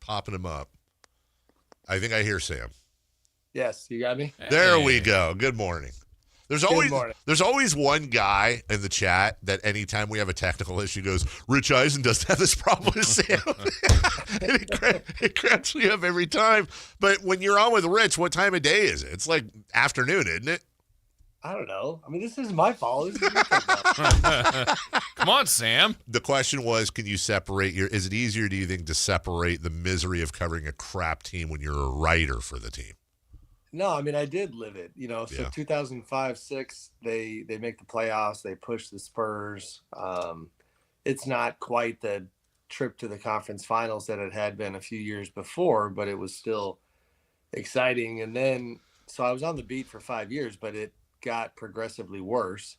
popping him up. I think I hear Sam. Yes, you got me? There we go. Good morning. Good morning. There's always one guy in the chat that anytime we have a technical issue goes, Rich Eisen doesn't have this problem with Sam. And it cracks me up every time. But when you're on with Rich, what time of day is it? It's like afternoon, isn't it? I don't know. I mean, this isn't my fault. This is your fault. Come on, Sam. The question was, can you separate is it easier, do you think, to separate the misery of covering a crap team when you're a writer for the team? No, I mean, I did live it. So 2005-06, they make the playoffs. They push the Spurs. It's not quite the trip to the conference finals that it had been a few years before, but it was still exciting. And then, so I was on the beat for 5 years, but it got progressively worse.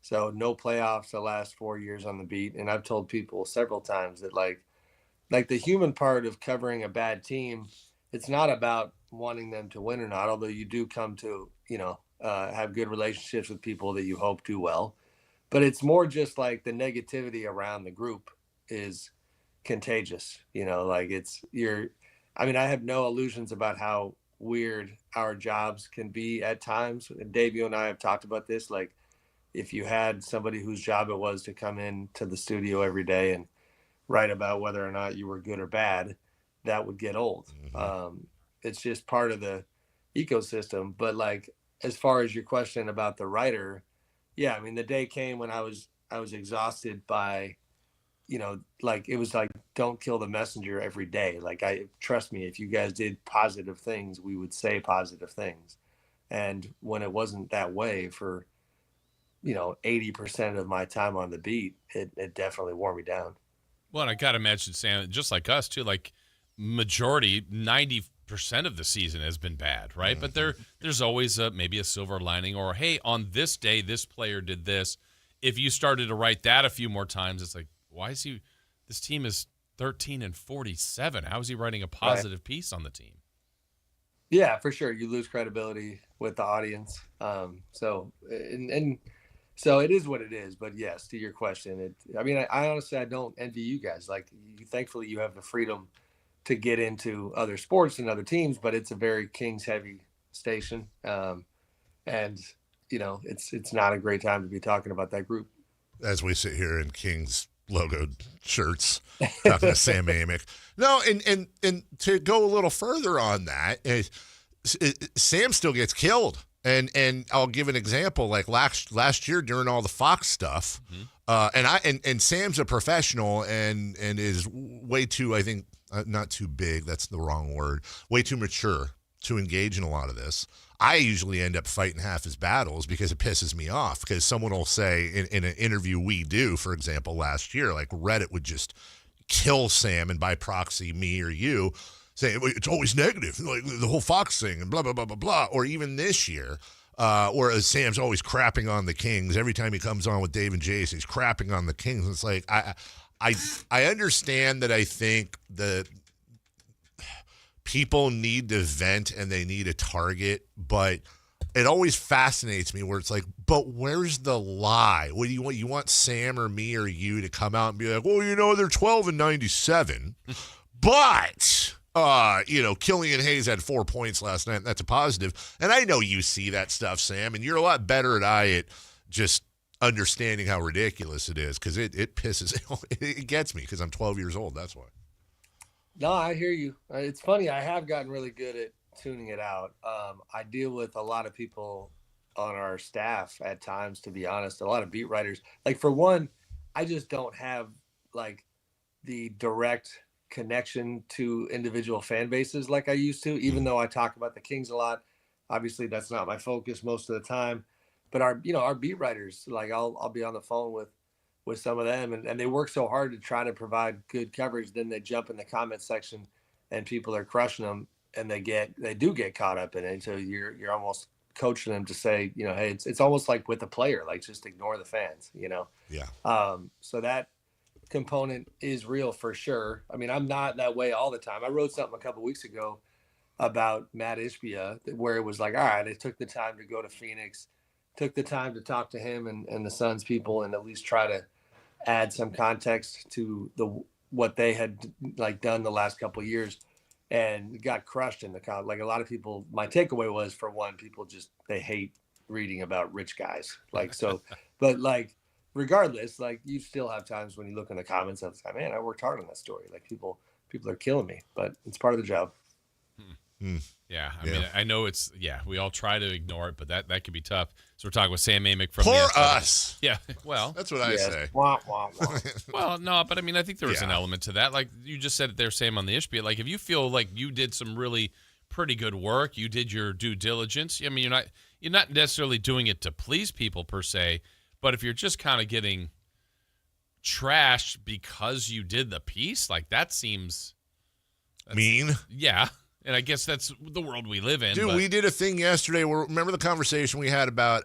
So no playoffs the last 4 years on the beat. And I've told people several times that like the human part of covering a bad team, it's not about wanting them to win or not, although you do come to, have good relationships with people that you hope do well. But it's more just like the negativity around the group is contagious. I have no illusions about how weird our jobs can be at times. And Dave, you and I have talked about this. Like, if you had somebody whose job it was to come in to the studio every day and write about whether or not you were good or bad, that would get old. Mm-hmm. It's just part of the ecosystem. But like, as far as your question about the writer, yeah, I mean, the day came when I was exhausted by, it was like, don't kill the messenger every day. Like, trust me, if you guys did positive things, we would say positive things. And when it wasn't that way for, 80% of my time on the beat, it definitely wore me down. Well, and I got to imagine, Sam, just like us too, like majority, 90% of the season has been bad, right? Mm-hmm. But there's always maybe a silver lining, or, hey, on this day, this player did this. If you started to write that a few more times, it's like, why is this team is 13-47. How is he writing a positive piece on the team? Yeah, for sure. You lose credibility with the audience. So it is what it is. But yes, to your question, I honestly, I don't envy you guys. Like, thankfully you have the freedom to get into other sports and other teams, but it's a very Kings heavy station. It's not a great time to be talking about that group. As we sit here in Kings logoed shirts, talking to Sam Amick. No, and to go a little further on that, Sam still gets killed. And I'll give an example. Like last year during all the Fox stuff, mm-hmm. and Sam's a professional and is way too, I think, not too big, that's the wrong word, way too mature to engage in a lot of this. I usually end up fighting half his battles because it pisses me off, because someone will say in an interview we do, for example, last year, like Reddit would just kill Sam and by proxy me or you, saying it's always negative, like the whole Fox thing and blah, blah, blah, blah, blah. Or even this year, whereas Sam's always crapping on the Kings. Every time he comes on with Dave and Jason, he's crapping on the Kings. It's like, I understand that I think the people need to vent and they need a target, but it always fascinates me where it's like, but where's the lie? What do you want? You want Sam or me or you to come out and be like, well, they're 12-97, but Killian Hayes had 4 points last night. And that's a positive. And I know you see that stuff, Sam, and you're a lot better at just understanding how ridiculous it is, because it pisses, it gets me because I'm 12 years old. That's why. No, I hear you. It's funny. I have gotten really good at tuning it out. I deal with a lot of people on our staff at times, to be honest, a lot of beat writers. Like, for one, I just don't have like the direct connection to individual fan bases like I used to, even though I talk about the Kings a lot. Obviously that's not my focus most of the time, but our beat writers, like I'll be on the phone with some of them, and they work so hard to try to provide good coverage. Then they jump in the comment section and people are crushing them, and they do get caught up in it. So you're almost coaching them to say, hey, it's almost like with the player, like just ignore the fans, Yeah. So that component is real for sure. I mean, I'm not that way all the time. I wrote something a couple weeks ago about Matt Ishbia where it was like, all right, I took the time to go to Phoenix, took the time to talk to him and the Suns people, and at least try to add some context to what they had like done the last couple of years. and got crushed in the college. Like a lot of people, my takeaway was, for one, people they hate reading about rich guys. Like, so, but like, regardless, like you still have times when you look in the comments of, man, I worked hard on that story. Like people are killing me, but it's part of the job. Yeah, I mean, I know we all try to ignore it, but that can be tough. So we're talking with Sam Amick from Poor the us. Yeah, well, that's what I say. Wah, wah, wah. Well, no, but I mean, I think there was an element to that. Like you just said it there, Sam, on the Ishbia. Like if you feel like you did some really pretty good work, you did your due diligence. I mean, you're not necessarily doing it to please people per se, but if you're just kind of getting trashed because you did the piece, like that's mean. Yeah. And I guess that's the world we live in. Dude, we did a thing yesterday where, remember the conversation we had about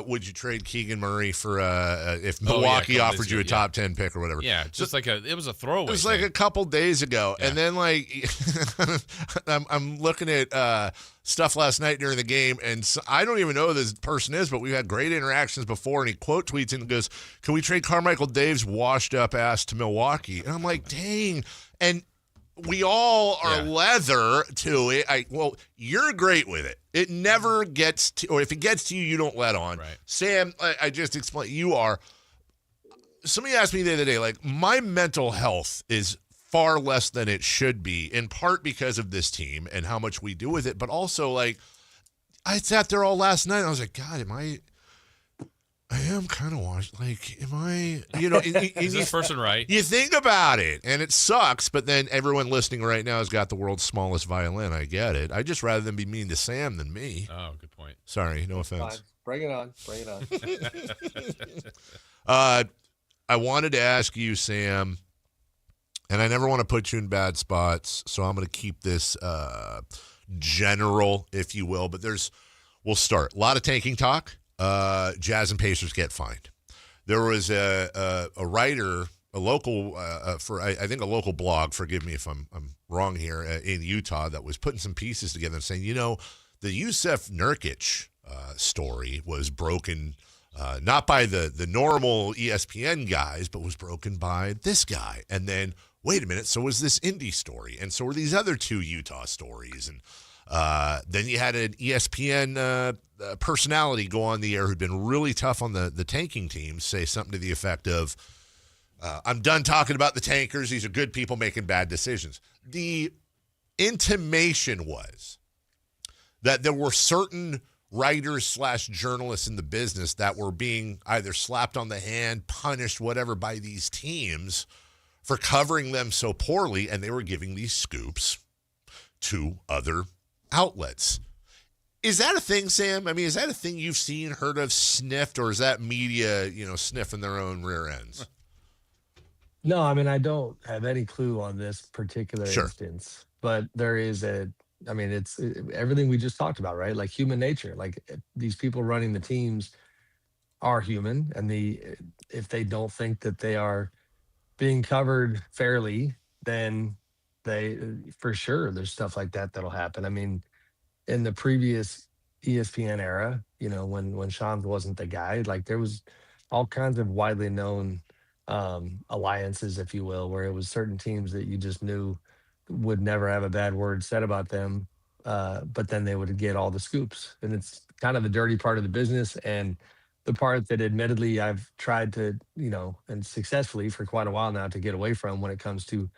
would you trade Keegan Murray for if Milwaukee offered you a top 10 pick or whatever? Yeah, just it was a throwaway. It was like a couple days ago. Yeah. And then like I'm looking at stuff last night during the game, and so, I don't even know who this person is, but we've had great interactions before, and he quote tweets and goes, "Can we trade Carmichael Dave's washed up ass to Milwaukee?" And I'm like, dang. And we all are leather to it. Well, you're great with it. It never gets to, or if it gets to you, you don't let on. Right. Sam, I just explained, you are. Somebody asked me the other day, like, my mental health is far less than it should be, in part because of this team and how much we do with it, but also, like, I sat there all last night and I was like, God, I am kind of washed. Like, am I, is this person right? You think about it, and it sucks, but then everyone listening right now has got the world's smallest violin. I get it. I'd just rather them be mean to Sam than me. Oh, good point. Sorry, no offense. Fine. Bring it on. Bring it on. I wanted to ask you, Sam, and I never want to put you in bad spots, so I'm going to keep this general, if you will, but we'll start. A lot of tanking talk. Jazz and Pacers get fined. There was a writer, a local I think a local blog. Forgive me if I'm wrong here, in Utah, that was putting some pieces together and saying, the Yusef Nurkic story was broken not by the normal ESPN guys, but was broken by this guy. And then wait a minute, so was this Indy story, and so were these other two Utah stories, and then you had an ESPN personality go on the air who'd been really tough on the tanking teams, say something to the effect of, I'm done talking about the tankers. These are good people making bad decisions. The intimation was that there were certain writers / journalists in the business that were being either slapped on the hand, punished, whatever, by these teams for covering them so poorly, and they were giving these scoops to other outlets. Is that a thing, Sam? I mean, is that a thing you've seen, heard of, sniffed, or is that media, sniffing their own rear ends? No, I mean, I don't have any clue on this particular instance, but there is it's everything we just talked about, right? Like human nature, like these people running the teams are human, and if they don't think that they are being covered fairly, then for sure, there's stuff like that'll happen. I mean, in the previous ESPN era, when Sean wasn't the guy, like there was all kinds of widely known alliances, if you will, where it was certain teams that you just knew would never have a bad word said about them, but then they would get all the scoops. And it's kind of the dirty part of the business, and the part that admittedly I've tried to, and successfully for quite a while now, to get away from when it comes to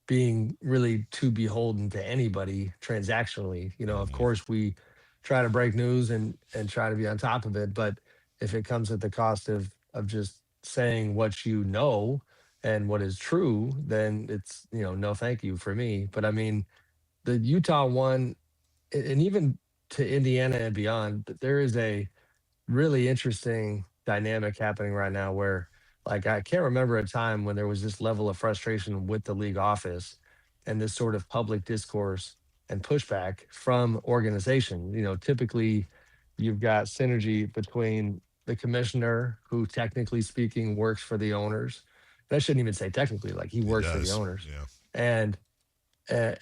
being really too beholden to anybody transactionally. Of course we try to break news and try to be on top of it, but if it comes at the cost of just saying what and what is true, then it's, no thank you for me. But I mean, the Utah one, and even to Indiana and beyond, there is a really interesting dynamic happening right now where, like, I can't remember a time when there was this level of frustration with the league office and this sort of public discourse and pushback from organization. Typically you've got synergy between the commissioner, who technically speaking works for the owners. And I shouldn't even say technically, like he works for the owners. Yeah.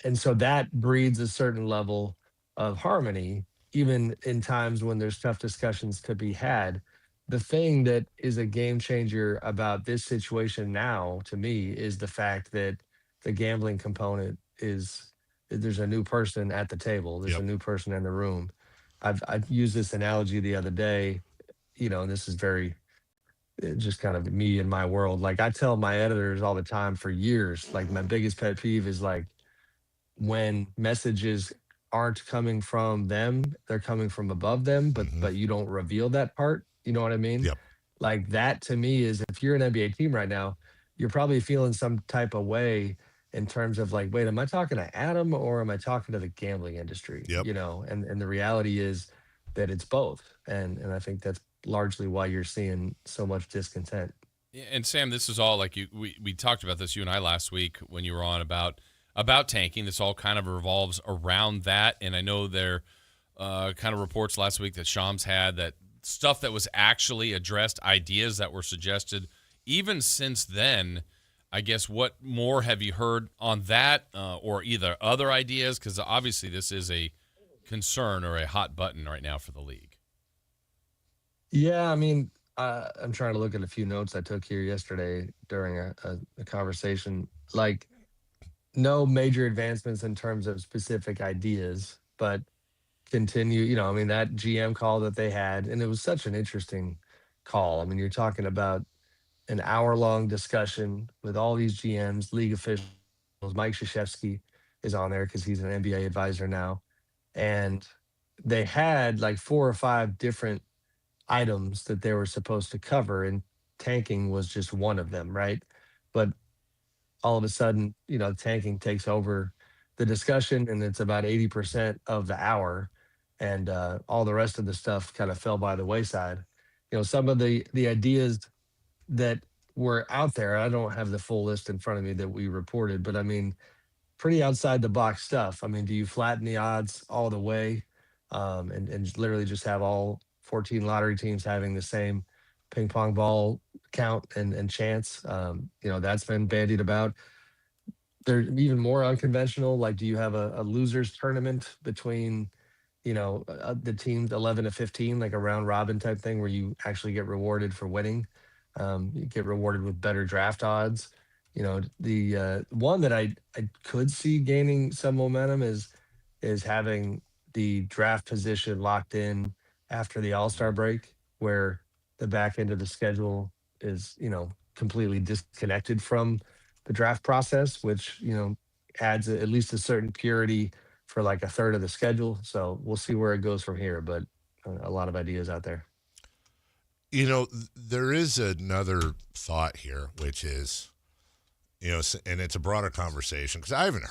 And so that breeds a certain level of harmony, even in times when there's tough discussions to be had. The thing that is a game changer about this situation now, to me, is the fact that the gambling component is there's a new person at the table. There's a Yep. new person in the room. I've used this analogy the other day, and this is very just kind of me in my world. Like I tell my editors all the time for years, like my biggest pet peeve is like when messages aren't coming from them, they're coming from above them, but Hmm. but you don't reveal that part. You know what I mean? Yep. Like that to me is if you're an NBA team right now, you're probably feeling some type of way in terms of like, wait, am I talking to Adam or am I talking to the gambling industry? Yep. And the reality is that it's both. And I think that's largely why you're seeing so much discontent. Yeah, and Sam, this is all like we talked about this, you and I, last week when you were on about tanking. This all kind of revolves around that, and I know there kind of reports last week that Shams had that stuff that was actually addressed, ideas that were suggested. Even since then, I guess, what more have you heard on that, or either other ideas? Because obviously this is a concern or a hot button right now for the league. Yeah, I mean, I'm trying to look at a few notes I took here yesterday during a conversation. Like, no major advancements in terms of specific ideas, but continue. I mean, that GM call that they had, and it was such an interesting call. I mean, you're talking about an hour-long discussion with all these GMs, league officials. Mike Krzyzewski is on there because he's an NBA advisor now, and they had like four or five different items that they were supposed to cover, and tanking was just one of them, right? But all of a sudden, tanking takes over the discussion, and it's about 80% of the hour, and all the rest of the stuff kind of fell by the wayside. Some of the ideas that were out there, I don't have the full list in front of me that we reported, but I mean, pretty outside the box stuff. I mean, do you flatten the odds all the way, and literally just have all 14 lottery teams having the same ping pong ball count and chance? That's been bandied about. They're even more unconventional. Like, do you have a losers tournament between, the teams 11 to 15, like a round robin type thing where you actually get rewarded for winning? You get rewarded with better draft odds. The one that I could see gaining some momentum is having the draft position locked in after the All-Star break, where the back end of the schedule is, completely disconnected from the draft process, which, adds at least a certain purity for like a third of the schedule. So we'll see where it goes from here, but a lot of ideas out there. There is another thought here, which is, and it's a broader conversation because I haven't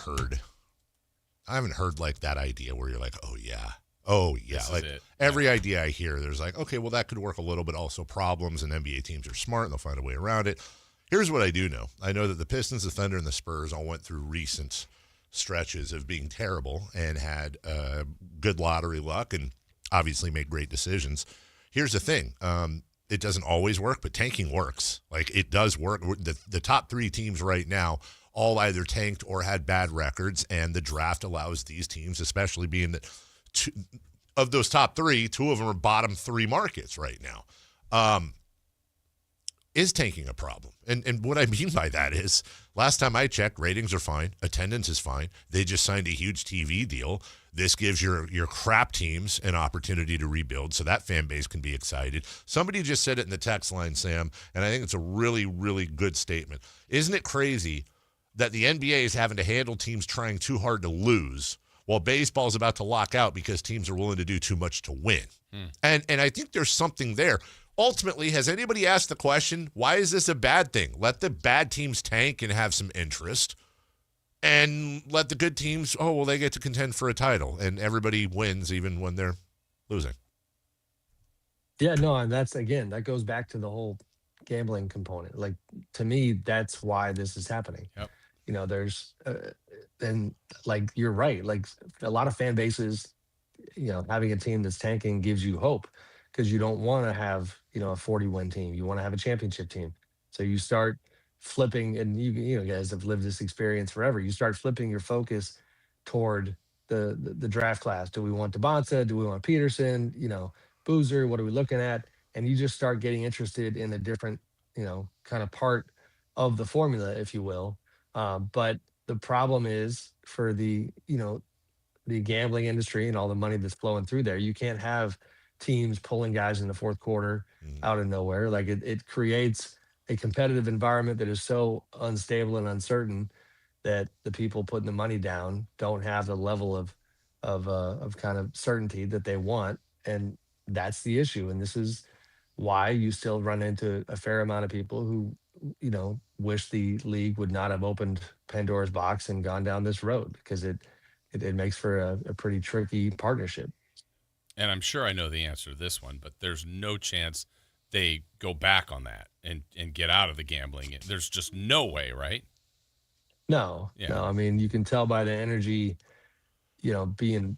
heard like that idea where you're like, oh yeah, This like is it. every idea I hear, there's like, okay, well that could work a little bit. Also problems, and NBA teams are smart and they'll find a way around it. Here's what I do know. I know that the Pistons, the Thunder, and the Spurs all went through recent stretches of being terrible and had good lottery luck and obviously made great decisions. Here's the thing. It doesn't always work, but tanking works. Like, it does work. The top three teams right now all either tanked or had bad records, and the draft allows these teams, especially being that two, of those top three, two of them are bottom three markets right now. Is tanking a problem? And what I mean by that is, last time I checked, ratings are fine. Attendance is fine. They just signed a huge TV deal. This gives your crap teams an opportunity to rebuild, so that fan base can be excited. Somebody just said it in the text line, Sam, and I think it's a really, really good statement. Isn't it crazy that the NBA is having to handle teams trying too hard to lose, while baseball is about to lock out because teams are willing to do too much to win? And I think there's something there. Ultimately, has anybody asked the question, why is this a bad thing? Let the bad teams tank and have some interest, and let the good teams, they get to contend for a title, and everybody wins even when they're losing. Yeah, no, and that goes back to the whole gambling component. Like, to me, that's why this is happening. Yep. There's, and like, you're right. Like, a lot of fan bases, having a team that's tanking gives you hope, because you don't want to have, a 40-win team. You want to have a championship team. So you start flipping, and you guys have lived this experience forever. You start flipping your focus toward the draft class. Do we want DeBonta? Do we want Peterson? Boozer? What are we looking at? And you just start getting interested in a different, kind of part of the formula, if you will. But the problem is for the, the gambling industry and all the money that's flowing through there, you can't have teams pulling guys in the fourth quarter out of nowhere. Like it creates a competitive environment that is so unstable and uncertain that the people putting the money down don't have the level of kind of certainty that they want, and that's the issue. And this is why you still run into a fair amount of people who, wish the league would not have opened Pandora's box and gone down this road, because it makes for a pretty tricky partnership. And I'm sure I know the answer to this one, but there's no chance they go back on that and get out of the gambling. There's just no way, right? No, no. I mean, you can tell by the energy, being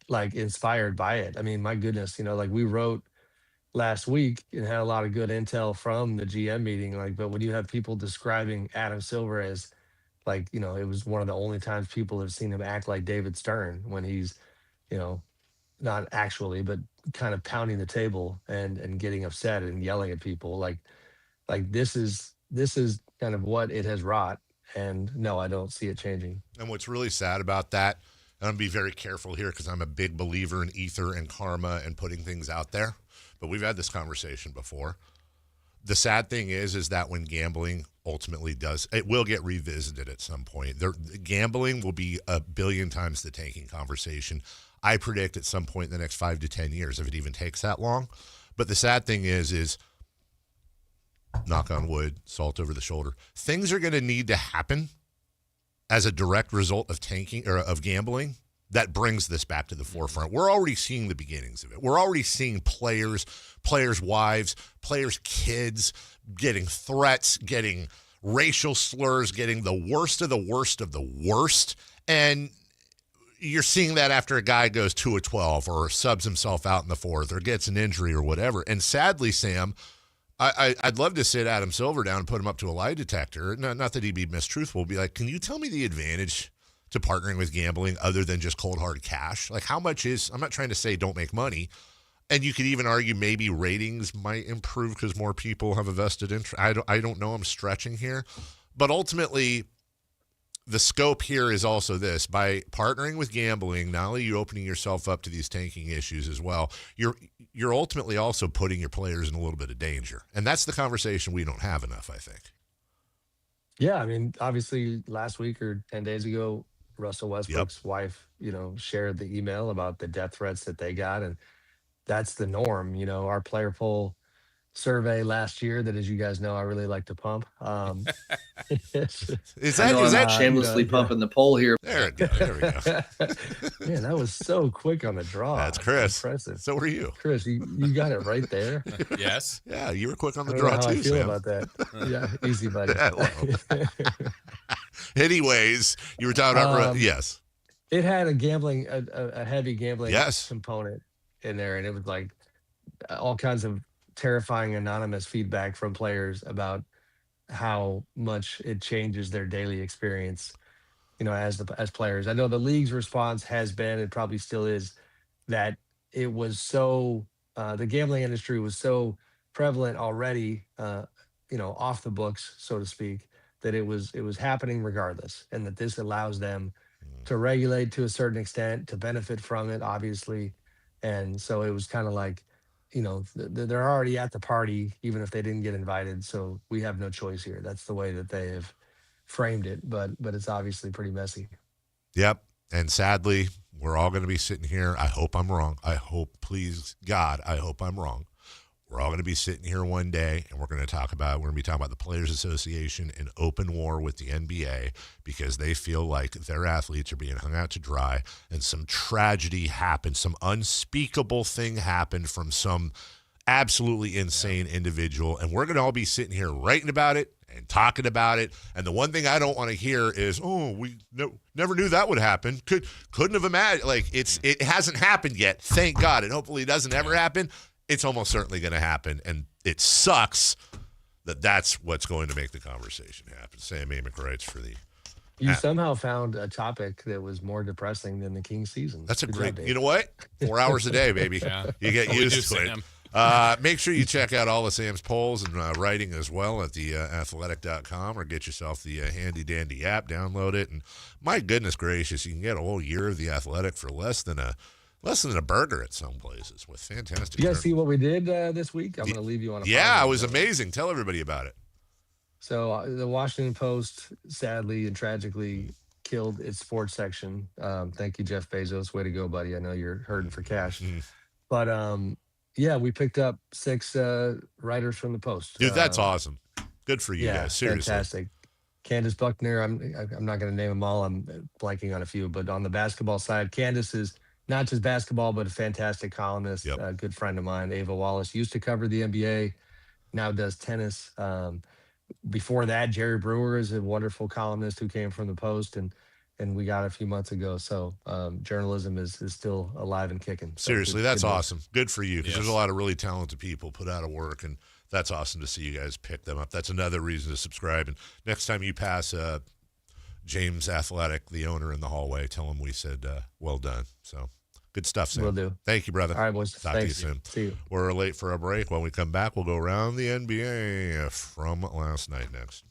like inspired by it. I mean, my goodness, like we wrote last week and had a lot of good intel from the GM meeting. Like, but when you have people describing Adam Silver as like, it was one of the only times people have seen him act like David Stern when he's, not actually, but kind of pounding the table and getting upset and yelling at people. Like this is kind of what it has wrought. And no, I don't see it changing. And what's really sad about that, and I'm going to be very careful here because I'm a big believer in ether and karma and putting things out there, but we've had this conversation before. The sad thing is that when gambling ultimately it will get revisited at some point. Gambling will be a billion times the tanking conversation. I predict at some point in the next 5 to 10 years, if it even takes that long. But the sad thing is knock on wood, salt over the shoulder, things are going to need to happen as a direct result of tanking or of gambling that brings this back to the forefront. We're already seeing the beginnings of it. We're already seeing players' wives, players' kids getting threats, getting racial slurs, getting the worst of the worst of the worst. And you're seeing that after a guy goes 2-12 or subs himself out in the fourth or gets an injury or whatever. And sadly, Sam, I'd love to sit Adam Silver down and put him up to a lie detector. Not that he'd be mistruthful. Be like, can you tell me the advantage to partnering with gambling other than just cold hard cash? Like how much is, I'm not trying to say don't make money. And you could even argue maybe ratings might improve because more people have a vested interest. I don't know. I'm stretching here. But ultimately, the scope here is also this. By partnering with gambling, not only are you opening yourself up to these tanking issues as well, you're ultimately also putting your players in a little bit of danger. And that's the conversation we don't have enough, I think. Yeah, I mean, obviously last week or 10 days ago, Russell Westbrook's wife, shared the email about the death threats that they got. And that's the norm. Our player poll survey last year that, as you guys know, I really like to pump. Is that shamelessly pumping the poll here? There we go. Man, that was so quick on the draw. That's Chris. Impressive. So were you. Chris, you got it right there. Yes. Yeah, you were quick on the I don't draw know how too, I feel Sam. about that. Yeah, easy, buddy. Yeah, well. Anyways, you were talking about yes. It had a heavy gambling Yes. component in there, and it was like all kinds of terrifying anonymous feedback from players about how much it changes their daily experience, as players. I know the league's response has been, and probably still is, that it was so the gambling industry was so prevalent already, off the books, so to speak, that it was happening regardless, and that this allows them to regulate to a certain extent, to benefit from it, obviously. And so it was kind of like, they're already at the party, even if they didn't get invited. So we have no choice here. That's the way that they have framed it. But it's obviously pretty messy. Yep. And sadly, we're all going to be sitting here. I hope I'm wrong. Please, God, I hope I'm wrong. We're all going to be sitting here one day, and we're going to be talking about the Players Association in open war with the NBA because they feel like their athletes are being hung out to dry, and some tragedy happened, some unspeakable thing happened from some absolutely insane individual, and we're going to all be sitting here writing about it and talking about it. And the one thing I don't want to hear is, "Oh, we never knew that would happen. Couldn't have imagined." Like it hasn't happened yet. Thank God, and hopefully it doesn't ever happen. It's almost certainly going to happen, and it sucks that that's what's going to make the conversation happen. Sam Amick writes for the... You somehow found a topic that was more depressing than the Kings season. That's a great... You know what? 4 hours a day, baby. Yeah. You get used to it. Make sure you check out all of Sam's polls and writing as well at the athletic.com, or get yourself the handy-dandy app, download it. And my goodness gracious, you can get a whole year of the Athletic for less than a burger at some places with fantastic. You guys see what we did this week? I'm going to leave you on a Yeah, it was amazing. Tell everybody about it. So the Washington Post, sadly and tragically, killed its sports section. Thank you, Jeff Bezos. Way to go, buddy. I know you're hurting for cash. But yeah, we picked up 6 writers from the Post. Dude, that's awesome. Good for you guys. Seriously. Fantastic. Candace Buckner, I'm not going to name them all. I'm blanking on a few. But on the basketball side, Candace is not just basketball, but a fantastic columnist, a good friend of mine. Ava Wallace used to cover the NBA, now does tennis. Before that, Jerry Brewer is a wonderful columnist who came from the Post, and we got a few months ago. So journalism is still alive and kicking. So seriously, that's awesome. Good for you, because there's a lot of really talented people put out of work, and that's awesome to see you guys pick them up. That's another reason to subscribe. And next time you pass James Athletic, the owner, in the hallway, tell him we said well done. So good stuff, Sam. Will do. Thank you, brother. All right, boys. Talk to you soon. See you. We're late for a break. When we come back, we'll go around the NBA from last night next.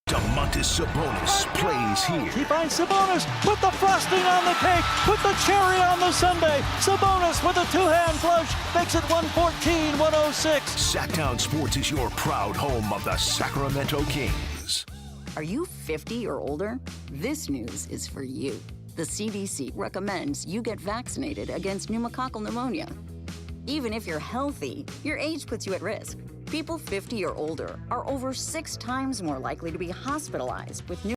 Domantas Sabonis plays here. He finds Sabonis, put the frosting on the cake, put the cherry on the sundae. Sabonis with a two-hand flush makes it 114-106. Sactown Sports is your proud home of the Sacramento Kings. Are you 50 or older? This news is for you. The CDC recommends you get vaccinated against pneumococcal pneumonia. Even if you're healthy, your age puts you at risk. People 50 or older are over 6 times more likely to be hospitalized with